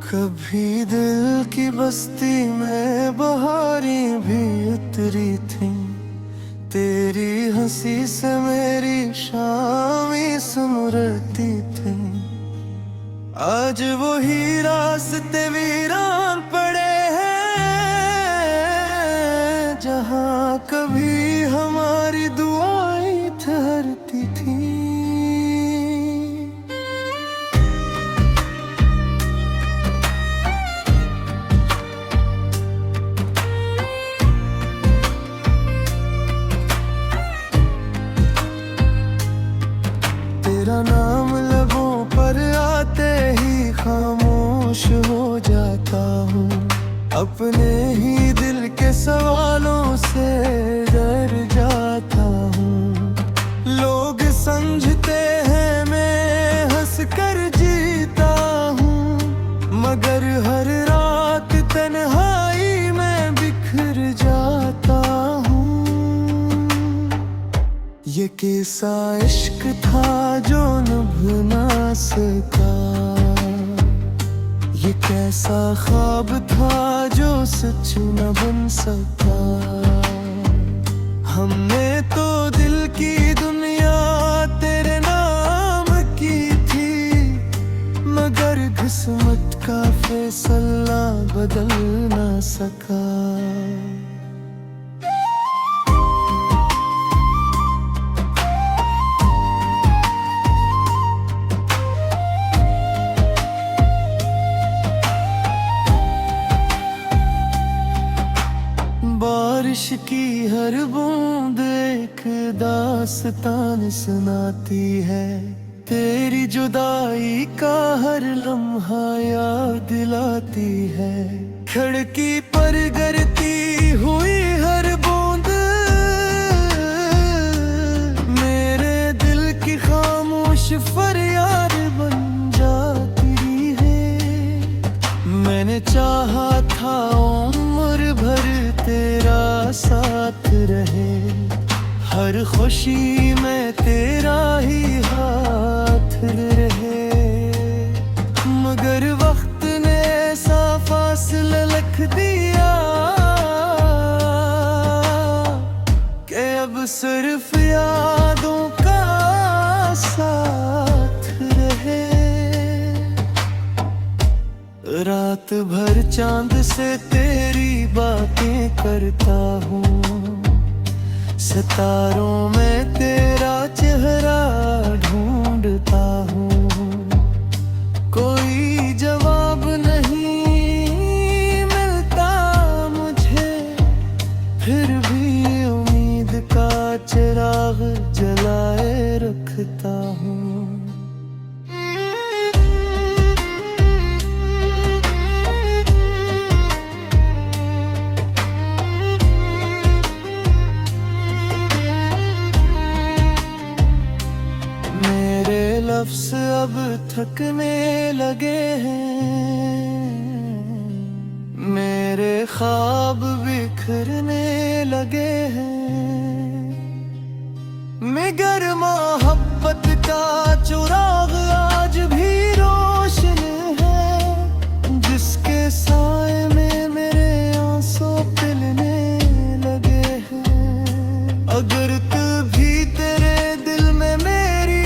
कभी दिल की बस्ती में बहारें भी उतरी थी, तेरी हंसी से मेरी शामें सुमरती थी। आज वही रास्ते वीरान पड़े हैं, जहाँ कभी हमारी दुआएं ठहरती थी। तेरा नाम लबों पर आते ही खामोश हो जाता हूँ, अपने ही दिल के सवालों से डर जाता हूँ। लोग समझते हैं मैं हंस कर जीता हूँ, मगर हर रात तन्हाई में बिखर जाता हूँ। ये कैसा इश्क था जो निभ ना सका, ये कैसा ख्वाब था जो सच न बन सका। हमने तो दिल की दुनिया तेरे नाम की थी, मगर किस्मत का फैसला बदल ना सका। बारिश की हर बूंद एक दास्तान सुनाती है, तेरी जुदाई का हर लम्हा याद दिलाती है। खिड़की पर गिरती हुई हर बूंद मेरे दिल की खामोश फरियाद बन जाती है। मैंने चाहा था उम्र भर तेरा साथ रहे, हर खुशी में तेरा ही हाथ रहे। मगर वक्त ने ऐसा फासला रख दिया कि अब सिर्फ यादों का साथ रहे। रात भर चांद से तेरी बातें करता हूँ, सितारों में तेरा चेहरा ढूंढता हूँ। कोई जवाब नहीं मिलता मुझे, फिर भी उम्मीद का चिराग जलाए रखता हूँ। लफ्ज़ अब थकने लगे हैं, मेरे ख्वाब बिखरने लगे हैं। मगर मोहब्बत का चिराग आज भी रोशन है, जिसके साए में मेरे आंसू पिघलने लगे हैं। अगर कभी तेरे दिल में मेरी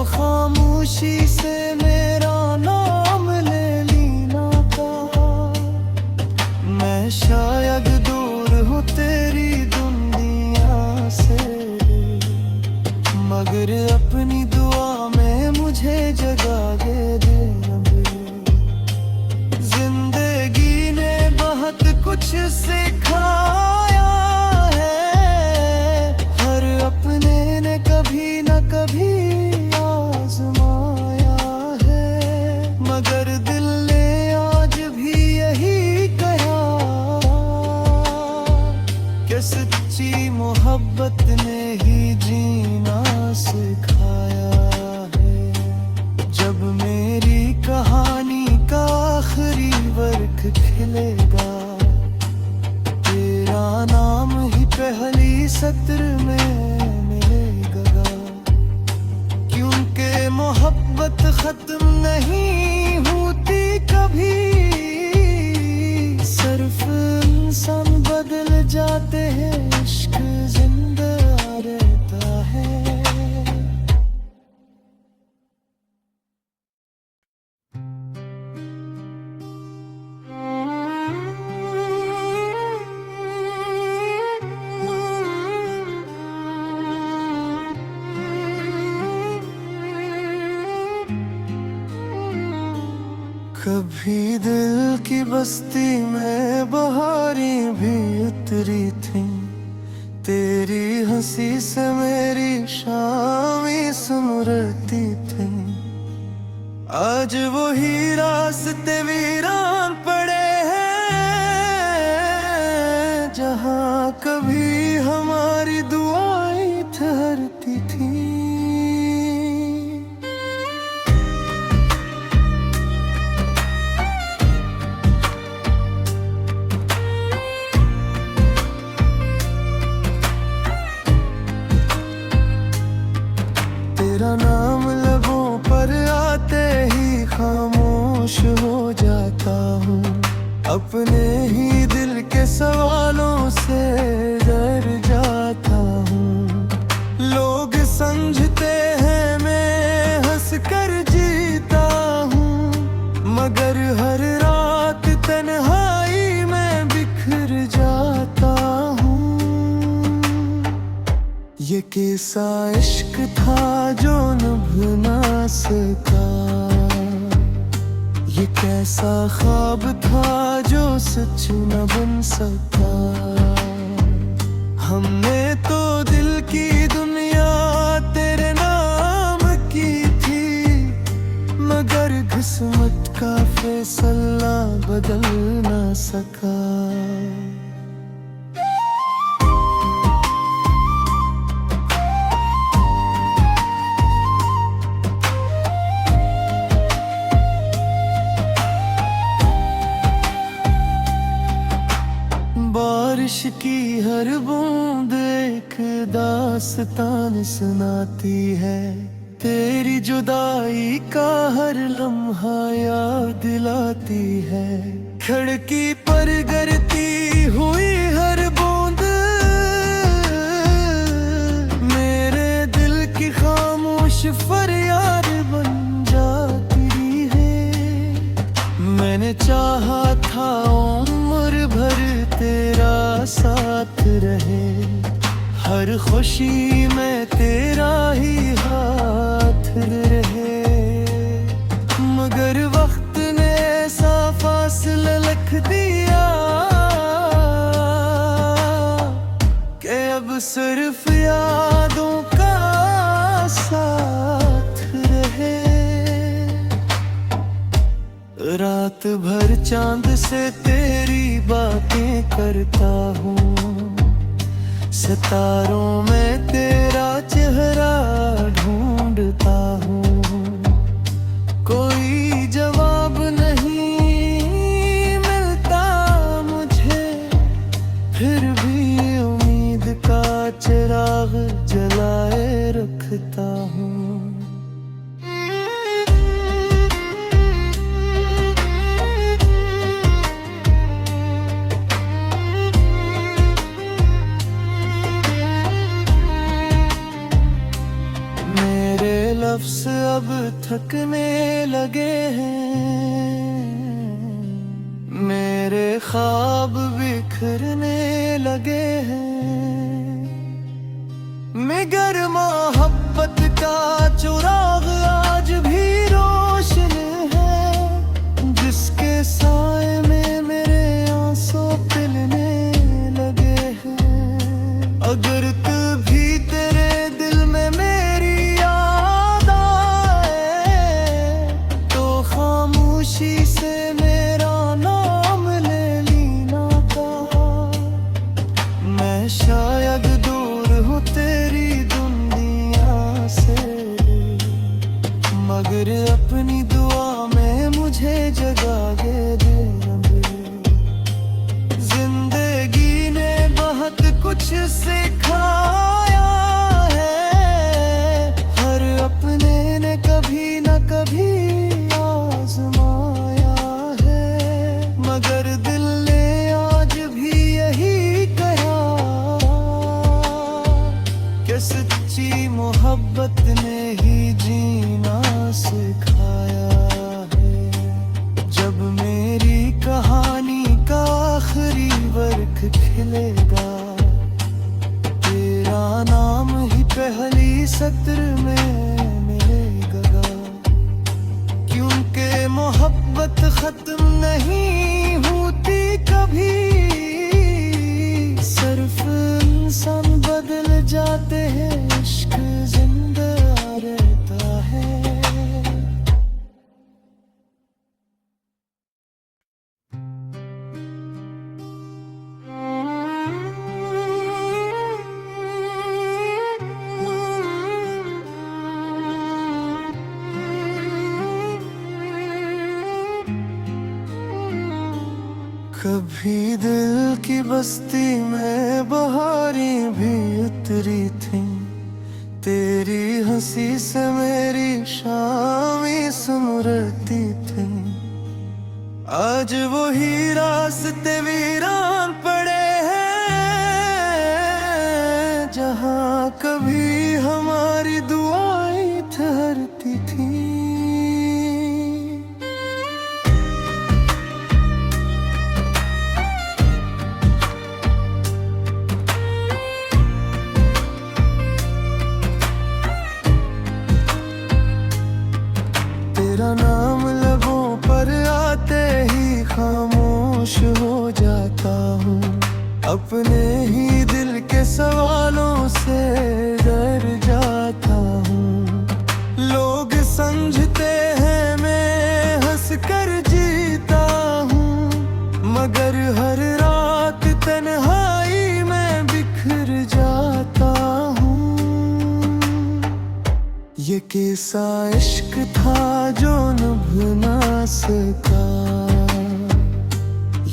खामोशी से मेरा नाम ले लेना कहा, मैं शायद दूर हूँ तेरी दुनिया से, मोहब्बत खत्म नहीं होती कभी, सिर्फ इंसान बदल जाते हैं, इश्क जिंदा रहता है। कभी दिल की बस्ती में बहारें भी उतरी थी, तेरी हंसी से मेरी शामें सुमरती थी। आज वही रास्ते वीरान पड़े हैं, जहाँ कभी हमारी दुआएं ठहरती थी। तेरा नाम लबों पर आते ही खामोश हो जाता हूँ, अपने ही दिल के सवालों से डर जाता हूँ। लोग समझते हैं मैं हंस कर जीता हूँ, मगर हर रात तन्हाई में बिखर जाता हूँ। ये कैसा इश्क था जो निभ ना सका, ये कैसा ख्वाब था जो सच न बन सका। हमने तो दिल की दुनिया तेरे नाम की थी, मगर किस्मत का फैसला बदल ना सका। बारिश की हर बूंद एक दास्तान सुनाती है, तेरी जुदाई का हर लम्हा याद दिलाती है। खिड़की पर गिरती हुई हर बूंद मेरे दिल की खामोश फरियाद बन जाती है। मैंने चाहा था उम्र भर तेरा साथ रहे, हर खुशी में तेरा ही हाथ रहे, मगर वक्त ने ऐसा फासला रख दिया कि अब सिर्फ यादों का साथ रहे। रात भर चांद से तेरी बातें करता हूँ, सितारों में तेरा चेहरा ढूंढता हूँ। कोई जवाब नहीं मिलता मुझे, फिर भी उम्मीद का चिराग जलाए रखता हूँ। लफ्ज़ अब थकने लगे हैं, मेरे ख्वाब बिखरने लगे हैं, मगर मोहब्बत का चिराग आज भी रोशन है, जिसके साए में मेरे आंसू पिलने लगे हैं। अगर कभी तेरे दिल में मेरी खामोशी से मेरा नाम ले लेना कहा, मैं शायद दूर हूँ तेरी दुनिया से, मगर अपनी दुआ में मुझे जगा के देना। जिंदगी ने बहुत कुछ सिखाया है, हर अपने ने कभी कभी दिल की बस्ती में बहारें भी उतरी थी, तेरी हंसी से मेरी शामें सुमरती थी। आज वही रास्ते वीरान पड़े हैं, जहाँ कभी हमारी दुआएं ठहरती थी। तेरा नाम लबों पर आते ही खामोश हो जाता हूँ, अपने ही दिल के सवालों से डर जाता हूँ। लोग समझते हैं मैं हंस कर जीता हूँ, मगर हर रात तन्हाई में बिखर जाता हूँ। ये कैसा इश्क था जो निभ ना सका,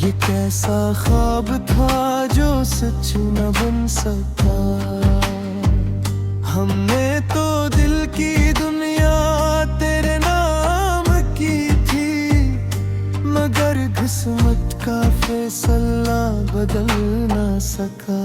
ये कैसा ख्वाब था जो सच न बन सका। हमने तो दिल की दुनिया तेरे नाम की थी, मगर किस्मत का फैसला बदल ना सका।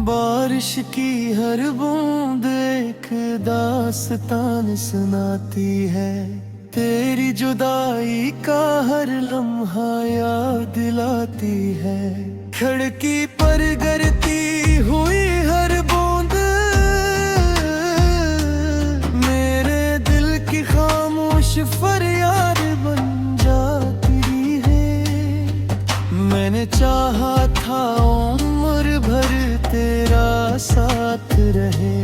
बारिश की हर बूंद एक दास्तान सुनाती है, तेरी जुदाई का हर लम्हा याद दिलाती है। खिड़की पर गिरती हुई हर बूंद मेरे दिल की खामोश फरियाद बन जाती है। मैंने चाहा था उम्र भर तेरा साथ रहे,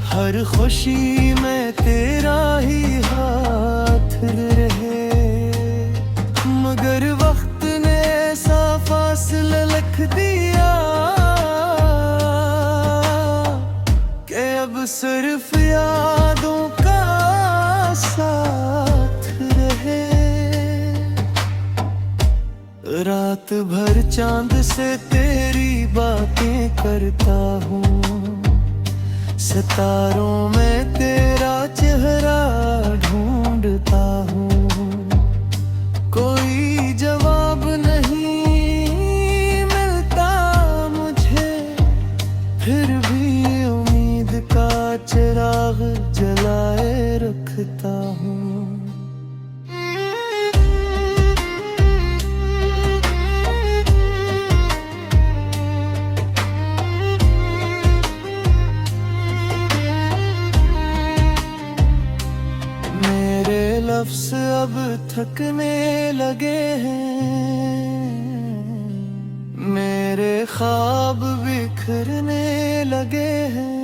हर खुशी में तेरा ही हाथ रहे, मगर वक्त ने ऐसा फासला रख दिया कि अब सिर्फ यादों का साथ रहे। रात भर चांद से तेरी बातें करता हूँ, सितारों में तेरा चेहरा ढूंढता हूँ। कोई जवाब नहीं मिलता मुझे, फिर भी उम्मीद का चिराग जलाए रखता हूँ। लफ्ज़ अब थकने लगे हैं, मेरे ख्वाब बिखरने लगे हैं,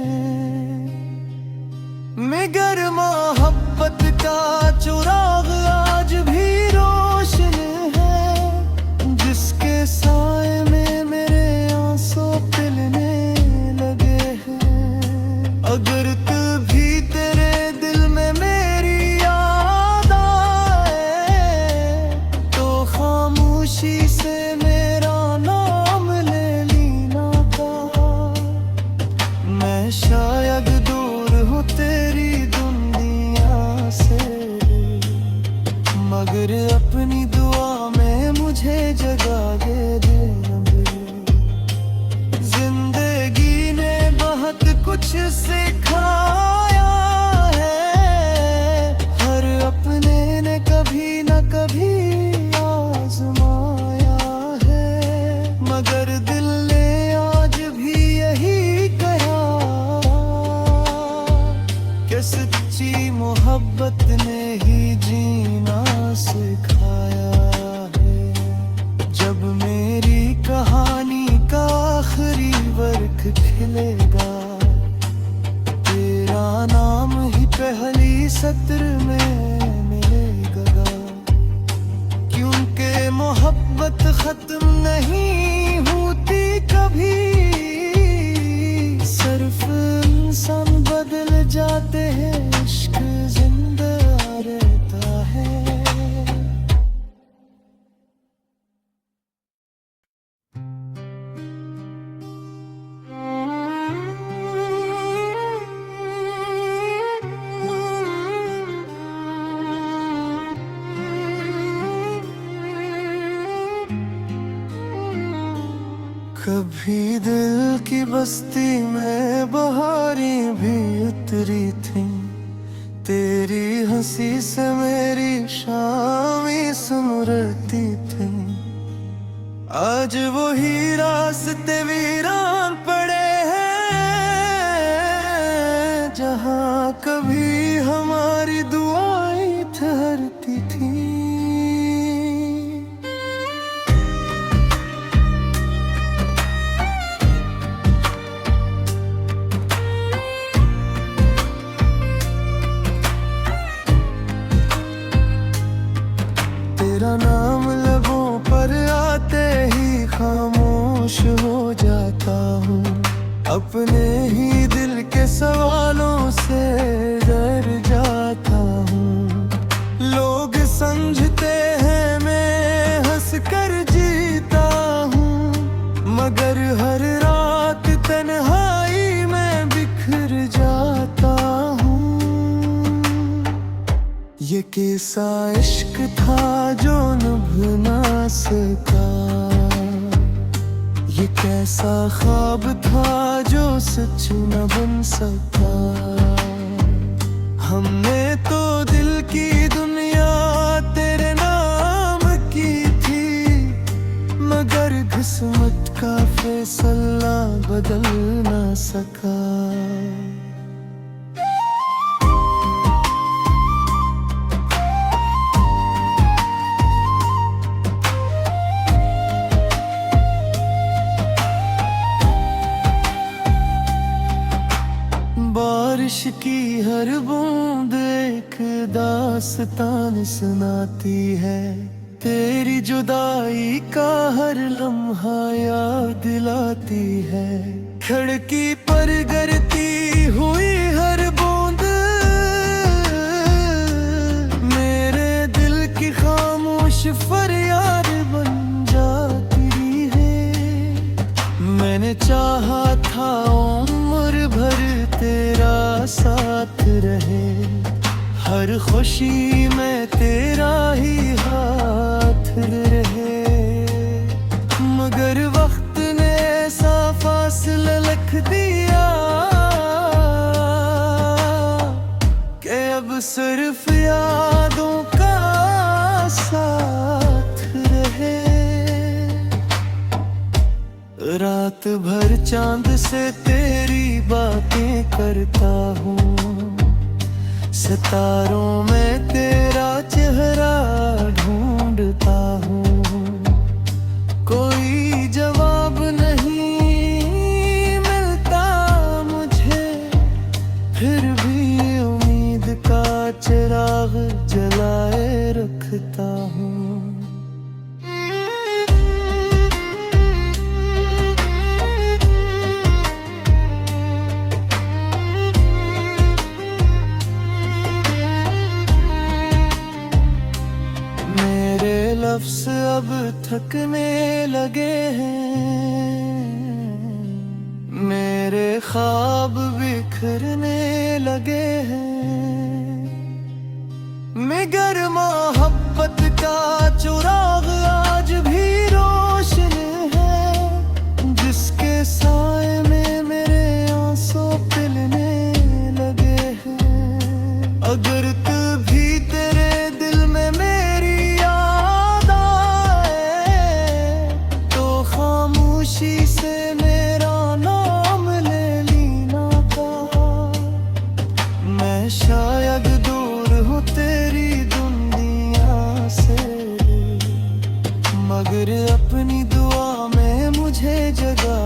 मगर मोहब्बत का चिराग आज भी रोशन है, जिसके साए में मेरे आंसू पिलने लगे हैं। अगर कभी तेरे दिल में मेरी से मेरा नाम ले लीना कहा, मैं शायद दूर हूँ तेरी दुनिया से, मगर अपनी दुआ में मुझे जगा दे। जिंदगी ने बहुत कुछ सिखाया है, हर अपने ने कभी न कभी मगर दिल ने आज भी यही कहा कि सच्ची मोहब्बत ने ही जीना सिखाया है। जब मेरी कहानी का आखिरी वर्क खिलेगा, तेरा नाम ही पहली सत्र में मिलेगा, क्योंकि मोहब्बत कभी दिल की बस्ती में बहारें भी उतरी थी, तेरी हंसी से मेरी शामें सुमरती थी। आज वही रास्ते वीरान पड़े हैं, जहाँ कभी हमारी दुआएं ठहरती थी। तेरा नाम लबों पर आते ही खामोश हो जाता हूँ, अपने ही दिल के सवालों से डर जाता हूँ। लोग समझते हैं मैं हंस कर जीता हूँ, मगर हर रात तन्हाई में बिखर जाता हूँ। ये कैसा इश्क था जो निभ ना सका, ये कैसा ख्वाब था जो सच न बन सका। हमने तो दिल की दुनिया तेरे नाम की थी, मगर किस्मत का फैसला बदल ना सका। बारिश की हर बूंद एक दास्तान सुनाती है, तेरी जुदाई का हर लम्हा याद दिलाती है। खिड़की पर गिरती हुई हर बूंद मेरे दिल की खामोश फरियाद बन जाती है। मैंने चाहा था उम्र भर तेरा साथ रहे, हर खुशी में तेरा ही हाथ रहे, मगर वक्त ने ऐसा फासला रख दिया कि अब सिर्फ यादों का साथ रहे। रात भर चांद से तेरी बातें करता हूँ, सितारों में तेरा चेहरा ढूंढता हूँ। कोई जवाब नहीं मिलता मुझे, फिर भी उम्मीद का चिराग जलाए रखता हूँ। लफ्ज़ अब थकने लगे हैं, मेरे ख्वाब बिखरने लगे हैं, मगर मोहब्बत का चिराग आज भी रोशन है, जिसके साए में मेरे आंसू पिलने लगे हैं। अगर कभी तेरे दिल में मेरी से मेरा नाम ले लेना था, मैं शायद दूर हूँ तेरी दुनिया से, मगर अपनी दुआ में मुझे जगा